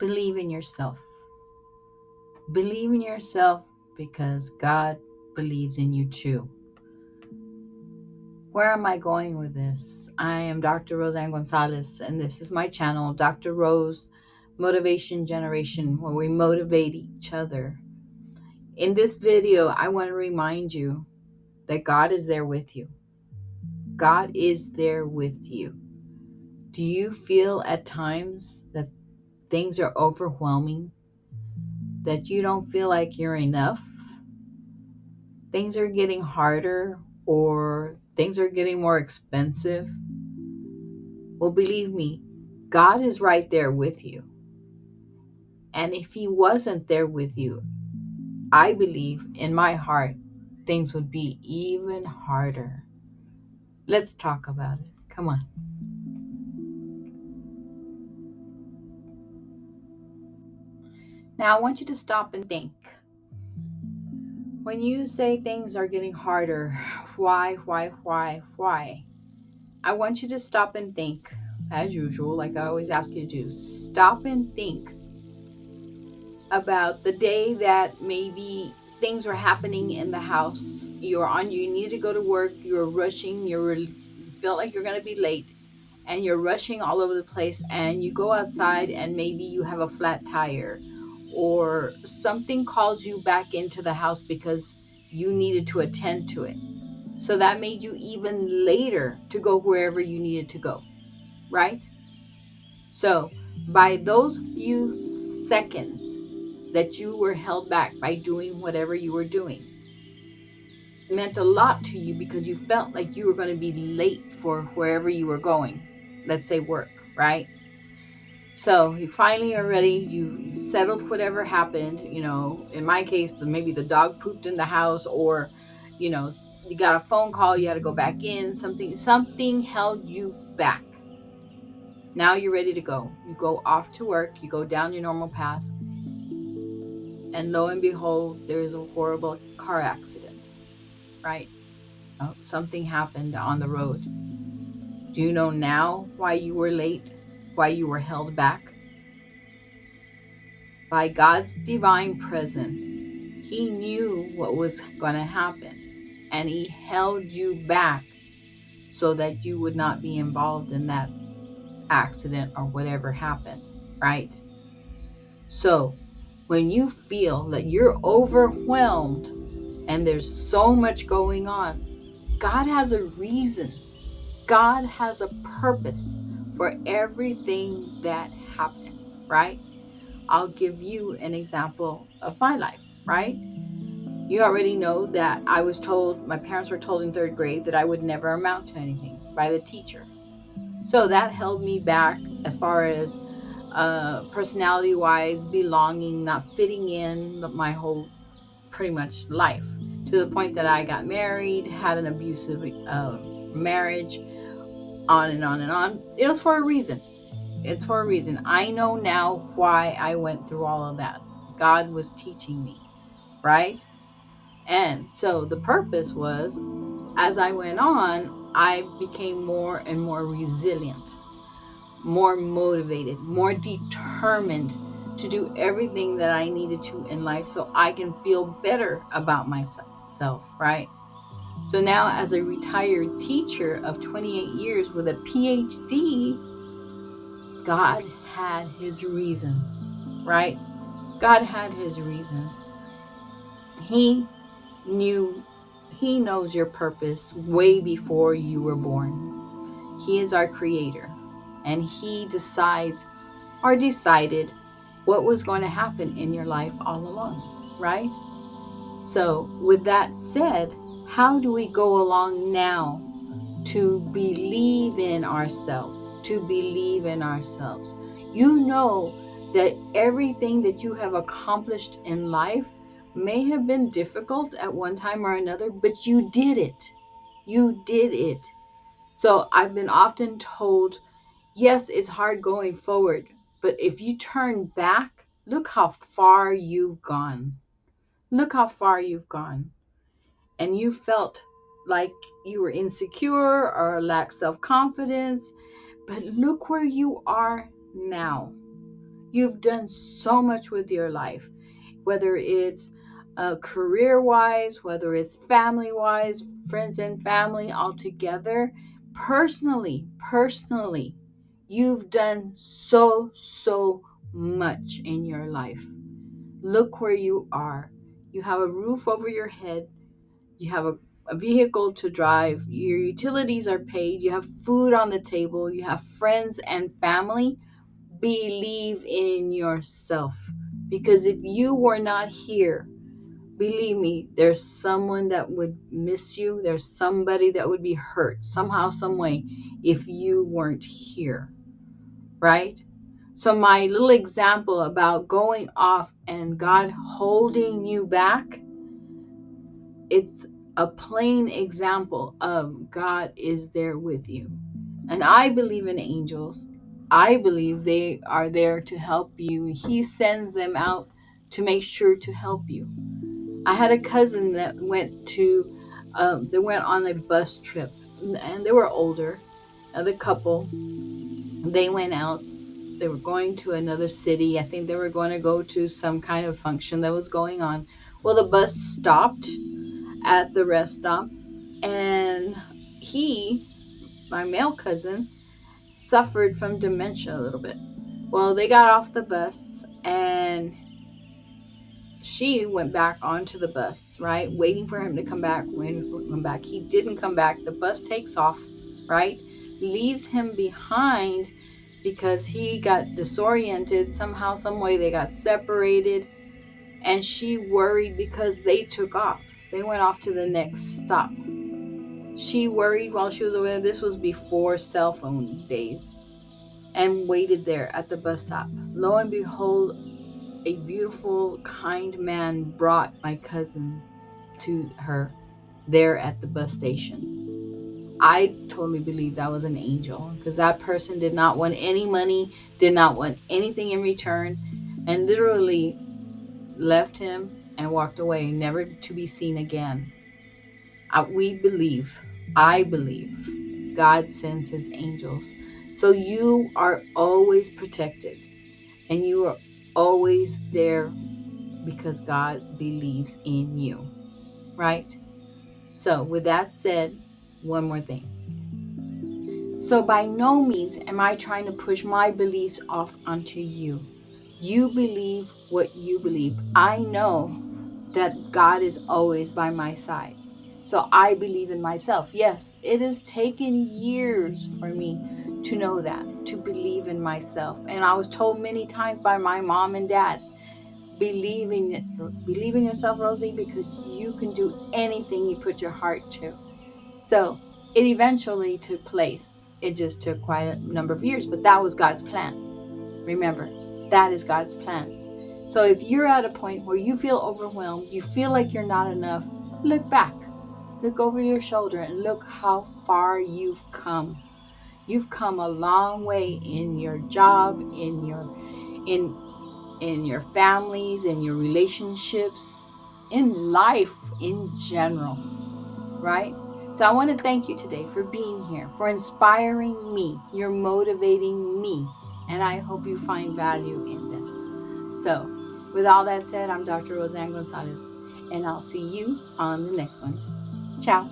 Believe in yourself. Believe in yourself because God believes in you too. Where am I going with this? I am Dr. Roseanne Gonzalez, and this is my channel, Dr. Rose Motivation Generation, where we motivate each other. In this video, I want to remind you that God is there with you. God is there with you. Do you feel at times that things are overwhelming? That you don't feel like you're enough? Things are getting harder, or things are getting more expensive? Well, believe me, God is right there with you. And if He wasn't there with you, I believe in my heart, things would be even harder. Let's talk about it. Come on. Now, I want you to stop and think. When you say things are getting harder, why? I want you to stop and think, as usual, like I always ask you to do. Stop and think about the day that maybe things were happening in the house. You need to go to work, you're rushing, you feel like you're going to be late, and you're rushing all over the place, and you go outside and maybe you have a flat tire, or something calls you back into the house because you needed to attend to it. So that made you even later to go wherever you needed to go, right? So by those few seconds that you were held back by doing whatever you were doing, it meant a lot to you because you felt like you were going to be late for wherever you were going. Let's say work, right? So you finally are ready. You settled whatever happened. In my case, maybe the dog pooped in the house, or you got a phone call. You had to go back in. Something held you back. Now you're ready to go. You go off to work. You go down your normal path, and lo and behold, there is a horrible car accident. Right? Something happened on the road. Do you know now why you were late? Why you were held back? By God's divine presence, He knew what was going to happen, and He held you back so that you would not be involved in that accident or whatever happened, right? So when you feel that you're overwhelmed and there's so much going on, God has a reason. God has a purpose for everything that happens, right? I'll give you an example of my life, right? You already know that my parents were told in 3rd grade that I would never amount to anything by the teacher. So that held me back as far as personality-wise, belonging, not fitting in my whole pretty much life, to the point that I got married, had an abusive marriage, on and on and on. It was for a reason. It's for a reason. I know now why I went through all of that. God was teaching me, right? And so the purpose was, as I went on, I became more and more resilient, more motivated, more determined to do everything that I needed to in life so I can feel better about myself, right? So now, as a retired teacher of 28 years with a PhD, God had His reasons, right? God had His reasons. He knows your purpose way before you were born. He is our creator, and He decided what was going to happen in your life all along, right? So with that said, how do we go along now to believe in ourselves, You know that everything that you have accomplished in life may have been difficult at one time or another, but you did it. So I've been often told, yes, it's hard going forward, but if you turn back, look how far you've gone. And you felt like you were insecure or lacked self-confidence, but look where you are now. You've done so much with your life, whether it's career-wise, whether it's family-wise, friends and family all together. Personally, you've done so much in your life. Look where you are. You have a roof over your head. You have a vehicle to drive. Your utilities are paid. You have food on the table. You have friends and family. Believe in yourself. Because if you were not here, believe me, there's someone that would miss you. There's somebody that would be hurt somehow, some way if you weren't here, right? So my little example about going off and God holding you back, it's a plain example of God is there with you. And I believe in angels. I believe they are there to help you. He sends them out to make sure to help you. I had a cousin that they went on a bus trip, and they were older. The couple, they went out. They were going to another city. I think they were going to go to some kind of function that was going on. Well, the bus stopped at the rest stop, and he, my male cousin, suffered from dementia a little bit. Well, they got off the bus, and she went back onto the bus, right? Waiting for him to come back, waiting for him to come back. He didn't come back. The bus takes off, right? Leaves him behind because he got disoriented. Somehow, some way they got separated. And she worried because they took off. They went off to the next stop. She worried while she was over there. This was before cell phone days. And waited there at the bus stop. Lo and behold, a beautiful, kind man brought my cousin to her there at the bus station. I totally believe that was an angel, because that person did not want any money, did not want anything in return, and literally left him and walked away, never to be seen again. I believe God sends his angels. So you are always protected, and you are always there because God believes in you, right? So, with that said, one more thing. So, by no means am I trying to push my beliefs off onto you. You believe what you believe. I know that God is always by my side. So, I believe in myself. Yes, it has taken years for me to know that, to believe in myself. And I was told many times by my mom and dad, believe in yourself, Rosie, because you can do anything you put your heart to. So it eventually took place. It just took quite a number of years, but that was God's plan. Remember, that is God's plan. So if you're at a point where you feel overwhelmed, you feel like you're not enough, look back, look over your shoulder, and look how far you've come. You've come a long way in your job, in your families, in your relationships, in life in general, right? So I want to thank you today for being here, for inspiring me. You're motivating me, and I hope you find value in this. So, with all that said, I'm Dr. Roseanne Gonzalez, and I'll see you on the next one. Ciao.